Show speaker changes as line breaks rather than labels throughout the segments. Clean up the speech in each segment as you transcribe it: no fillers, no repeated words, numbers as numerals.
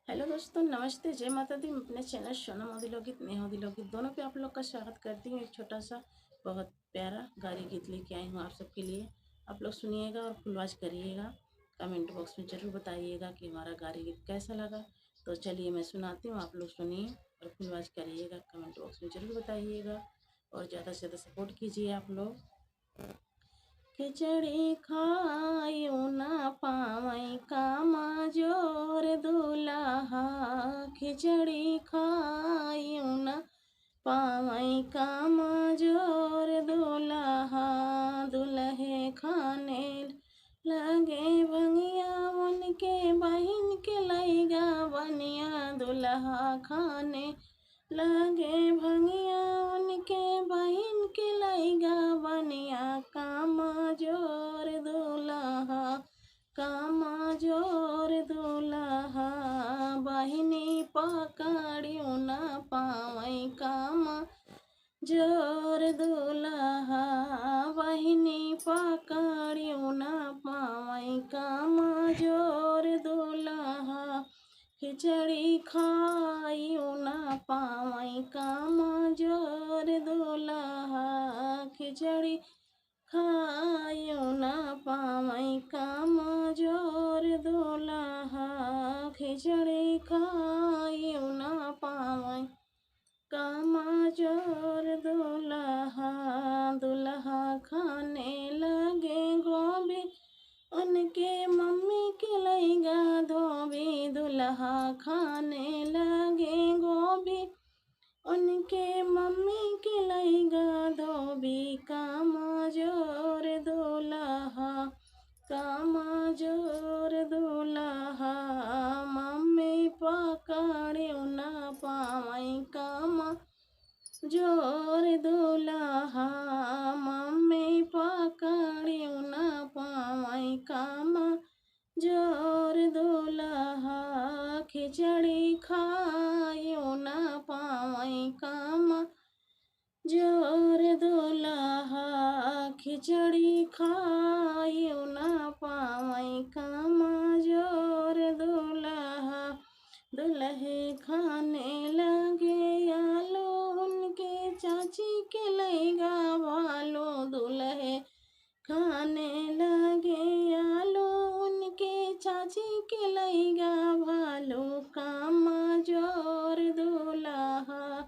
Hello दोस्तों, नमस्ते, जय माता दी। मैं अपने चैनल सोनम अधिलोकित नेहा अधिलोकित दोनों पे आप लोग का स्वागत करती हूँ। एक छोटा सा बहुत प्यारा गारी गीत लेके आई हूँ आप सबके लिए। आप लोग सुनिएगा और फुलवाच करिएगा। कमेंट बॉक्स में ज़रूर बताइएगा कि हमारा गारी गीत कैसा लगा। तो चलिए मैं सुनाती हूँ, आप लोग सुनिए और फुलवाच करिएगा। कमेंट बॉक्स में ज़रूर बताइएगा और ज़्यादा से ज़्यादा सपोर्ट कीजिए आप लोग। खिचड़ी खायू ना पावई कामा जोर दुल्हा। खिचड़ी खायू ना पावई कामा जोर दुल्हा। दुल्हे खाने लगे भंगिया उनके बहिन के लैगा बनिया। दुल्हा खाने लगे भंगिया उनके बहिन के लैगा बनिया। कामा जोर दुल्हा, कामा जोर दुल्हा। बहिनी पकड़ियो ना पावई कामा जोर दुल्हा। बहिनी पकड़ियो ना पावई कामा जोर दुल्हा। खिचड़ी खायू ना पावई कामा जोर दुल्हा। खिचड़ी खायू ना पावई कामा जोर दुल्हा। खिचड़ी खायू ना पावई कामा जोर दुल्हा। दुल्हा खाने लगे गोभी उनके मम्मी के लैगा धोबी। दुल्हा खाने लगे गोभी उनके मम्मी के लैगा धोबी। कामा जोर दुल्हा, कामा जोर दुल्हा। मम्मी पकड़ियो ना पावई कामा जोर दुल्हा। मम्मी पकड़ियो ना पावई कामा जोर दुल्हा। खिचड़ी खायू ना पावई कामा जोर दुल्हा। खिचड़ी खायू ना पावई कामा जोर दुल्हा। दुल्हे खाने लगे आलू उनके चाची के लैगा भालो। दुल्हे खाने लगे आलू उनके चाची के लैगा भालो। कामा जोर दुल्हा,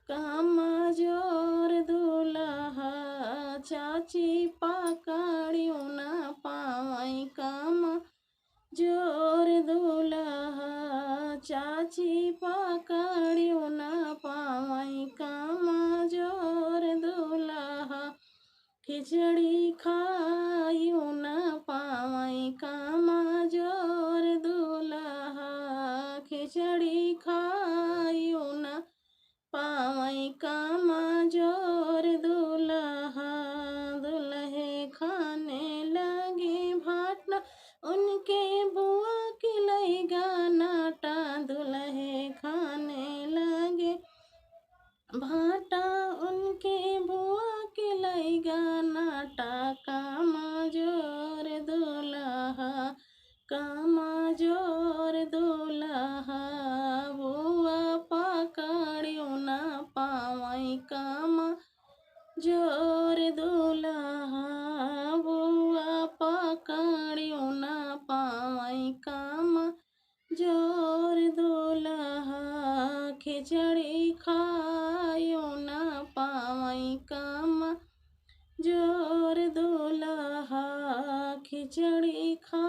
कामा जोर दुल्हा। चाची पकड़ियो ना पावई कामा जोर दुल्हा। चाची पकड़ियो ना पावई कामा जोर दुल्हा। खिचड़ी खायू ना पावई कामा जोर दुल्हा। खिचड़ी खायू ना पावई कामा जोर दुल्हा। दुल्हे खाने लगे भाटा उनके बुआ के लैगा नाटा। दुल्हे खाने लगे भाटा उनके बुआ के लैगा नाटा। कामा जोर दुल्हा, कामा जोर दुल्हा। बुआ पकड़ियो ना पावई कामा जोर दुल्हा। बुआ पकड़ियो ना पावई कामा जोर दुल्हा। खिचड़ी खायू ना पावई कामा जोर दुल्हा। खिचड़ी खा